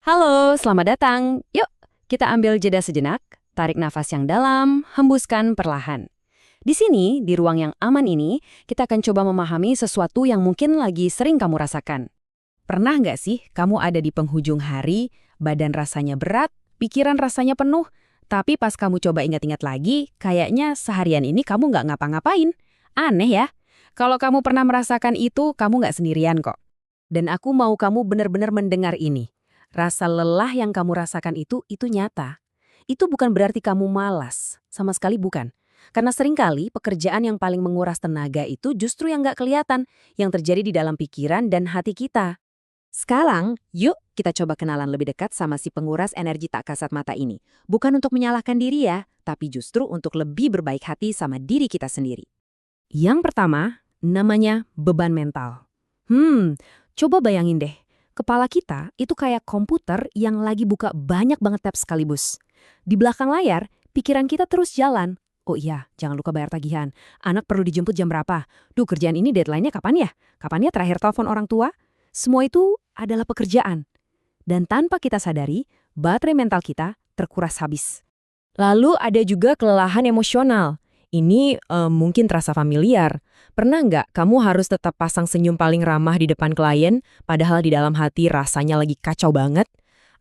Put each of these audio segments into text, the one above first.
Halo, selamat datang. Yuk, kita ambil jeda sejenak, tarik nafas yang dalam, hembuskan perlahan. Di sini, di ruang yang aman ini, kita akan coba memahami sesuatu yang mungkin lagi sering kamu rasakan. Pernah nggak sih kamu ada di penghujung hari, badan rasanya berat, pikiran rasanya penuh, tapi pas kamu coba ingat-ingat lagi, kayaknya seharian ini kamu nggak ngapa-ngapain. Aneh ya? Kalau kamu pernah merasakan itu, kamu nggak sendirian kok. Dan aku mau kamu benar-benar mendengar ini. Rasa lelah yang kamu rasakan itu nyata. Itu bukan berarti kamu malas, sama sekali bukan. Karena seringkali pekerjaan yang paling menguras tenaga itu justru yang nggak kelihatan, yang terjadi di dalam pikiran dan hati kita. Sekarang, yuk kita coba kenalan lebih dekat sama si penguras energi tak kasat mata ini. Bukan untuk menyalahkan diri ya, tapi justru untuk lebih berbaik hati sama diri kita sendiri. Yang pertama, namanya beban mental. Coba bayangin deh. Kepala kita itu kayak komputer yang lagi buka banyak banget tab sekaligus. Di belakang layar, pikiran kita terus jalan. Oh iya, jangan lupa bayar tagihan. Anak perlu dijemput jam berapa? Duh, kerjaan ini deadline-nya kapan ya? Kapan ya terakhir telepon orang tua? Semua itu adalah pekerjaan. Dan tanpa kita sadari, baterai mental kita terkuras habis. Lalu ada juga kelelahan emosional. Ini mungkin terasa familiar. Pernah nggak kamu harus tetap pasang senyum paling ramah di depan klien, padahal di dalam hati rasanya lagi kacau banget?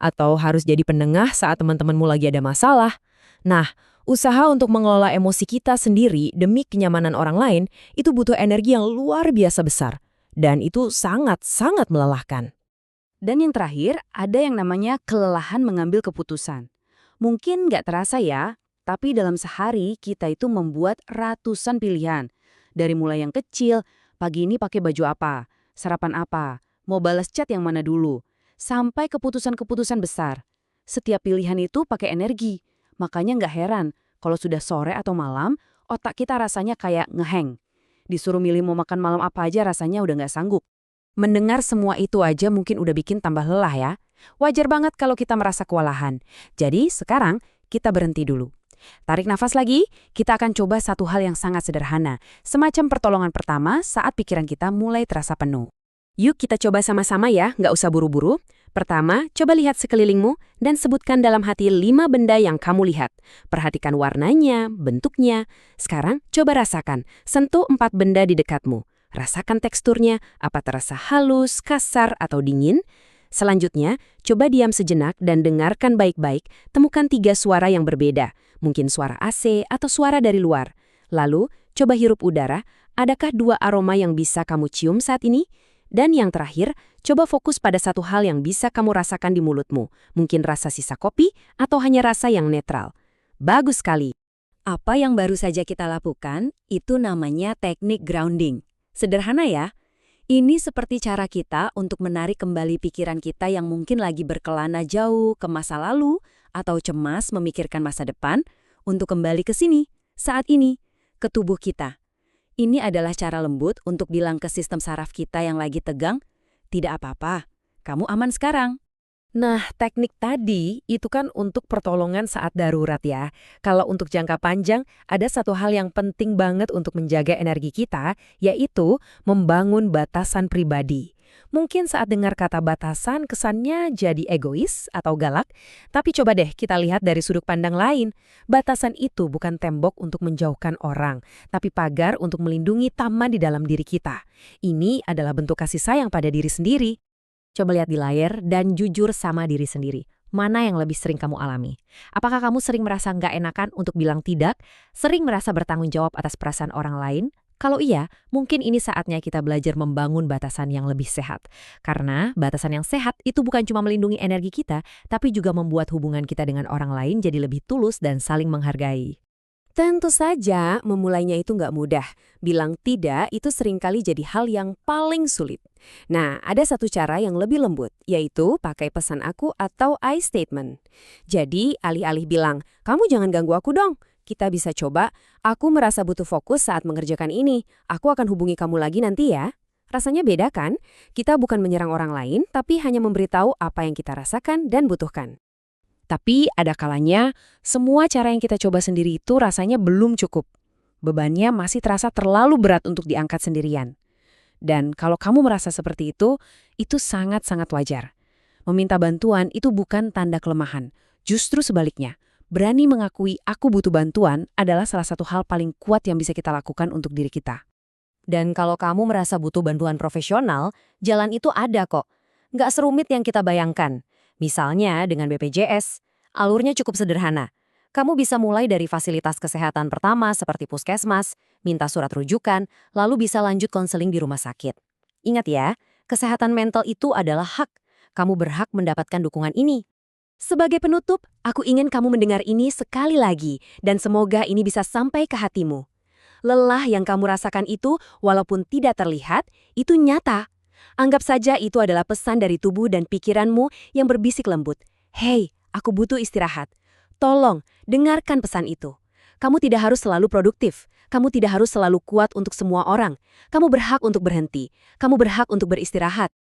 Atau harus jadi penengah saat teman-temanmu lagi ada masalah? Nah, usaha untuk mengelola emosi kita sendiri demi kenyamanan orang lain itu butuh energi yang luar biasa besar. Dan itu sangat-sangat melelahkan. Dan yang terakhir, ada yang namanya kelelahan mengambil keputusan. Mungkin nggak terasa ya, tapi dalam sehari kita itu membuat ratusan pilihan. Dari mulai yang kecil, pagi ini pakai baju apa, sarapan apa, mau balas chat yang mana dulu, sampai keputusan-keputusan besar. Setiap pilihan itu pakai energi, makanya nggak heran kalau sudah sore atau malam, otak kita rasanya kayak ngeheng. Disuruh milih mau makan malam apa aja rasanya udah nggak sanggup. Mendengar semua itu aja mungkin udah bikin tambah lelah ya. Wajar banget kalau kita merasa kewalahan. Jadi sekarang kita berhenti dulu. Tarik nafas lagi, kita akan coba satu hal yang sangat sederhana, semacam pertolongan pertama saat pikiran kita mulai terasa penuh. Yuk kita coba sama-sama ya, nggak usah buru-buru. Pertama, coba lihat sekelilingmu dan sebutkan dalam hati 5 benda yang kamu lihat. Perhatikan warnanya, bentuknya. Sekarang coba rasakan, sentuh 4 benda di dekatmu. Rasakan teksturnya, apa terasa halus, kasar, atau dingin. Selanjutnya, coba diam sejenak dan dengarkan baik-baik, temukan 3 suara yang berbeda. Mungkin suara AC atau suara dari luar. Lalu, coba hirup udara, adakah 2 aroma yang bisa kamu cium saat ini? Dan yang terakhir, coba fokus pada satu hal yang bisa kamu rasakan di mulutmu. Mungkin rasa sisa kopi atau hanya rasa yang netral. Bagus sekali. Apa yang baru saja kita lakukan, itu namanya teknik grounding. Sederhana ya? Ini seperti cara kita untuk menarik kembali pikiran kita yang mungkin lagi berkelana jauh ke masa lalu atau cemas memikirkan masa depan untuk kembali ke sini, saat ini, ke tubuh kita. Ini adalah cara lembut untuk bilang ke sistem saraf kita yang lagi tegang, tidak apa-apa, kamu aman sekarang. Nah, teknik tadi itu kan untuk pertolongan saat darurat ya. Kalau untuk jangka panjang, ada satu hal yang penting banget untuk menjaga energi kita, yaitu membangun batasan pribadi. Mungkin saat dengar kata batasan kesannya jadi egois atau galak, tapi coba deh kita lihat dari sudut pandang lain. Batasan itu bukan tembok untuk menjauhkan orang, tapi pagar untuk melindungi taman di dalam diri kita. Ini adalah bentuk kasih sayang pada diri sendiri. Coba lihat di layar dan jujur sama diri sendiri. Mana yang lebih sering kamu alami? Apakah kamu sering merasa nggak enakan untuk bilang tidak? Sering merasa bertanggung jawab atas perasaan orang lain? Kalau iya, mungkin ini saatnya kita belajar membangun batasan yang lebih sehat. Karena batasan yang sehat itu bukan cuma melindungi energi kita, tapi juga membuat hubungan kita dengan orang lain jadi lebih tulus dan saling menghargai. Tentu saja, memulainya itu nggak mudah. Bilang tidak itu seringkali jadi hal yang paling sulit. Nah, ada satu cara yang lebih lembut, yaitu pakai pesan aku atau I statement. Jadi, alih-alih bilang, kamu jangan ganggu aku dong. Kita bisa coba, aku merasa butuh fokus saat mengerjakan ini. Aku akan hubungi kamu lagi nanti ya. Rasanya beda kan? Kita bukan menyerang orang lain, tapi hanya memberitahu apa yang kita rasakan dan butuhkan. Tapi ada kalanya, semua cara yang kita coba sendiri itu rasanya belum cukup. Bebannya masih terasa terlalu berat untuk diangkat sendirian. Dan kalau kamu merasa seperti itu sangat-sangat wajar. Meminta bantuan itu bukan tanda kelemahan. Justru sebaliknya, berani mengakui aku butuh bantuan adalah salah satu hal paling kuat yang bisa kita lakukan untuk diri kita. Dan kalau kamu merasa butuh bantuan profesional, jalan itu ada kok. Nggak serumit yang kita bayangkan. Misalnya dengan BPJS, alurnya cukup sederhana. Kamu bisa mulai dari fasilitas kesehatan pertama seperti puskesmas, minta surat rujukan, lalu bisa lanjut konseling di rumah sakit. Ingat ya, kesehatan mental itu adalah hak. Kamu berhak mendapatkan dukungan ini. Sebagai penutup, aku ingin kamu mendengar ini sekali lagi, dan semoga ini bisa sampai ke hatimu. Lelah yang kamu rasakan itu, walaupun tidak terlihat, itu nyata. Anggap saja itu adalah pesan dari tubuh dan pikiranmu yang berbisik lembut. Hei, aku butuh istirahat. Tolong, dengarkan pesan itu. Kamu tidak harus selalu produktif. Kamu tidak harus selalu kuat untuk semua orang. Kamu berhak untuk berhenti. Kamu berhak untuk beristirahat.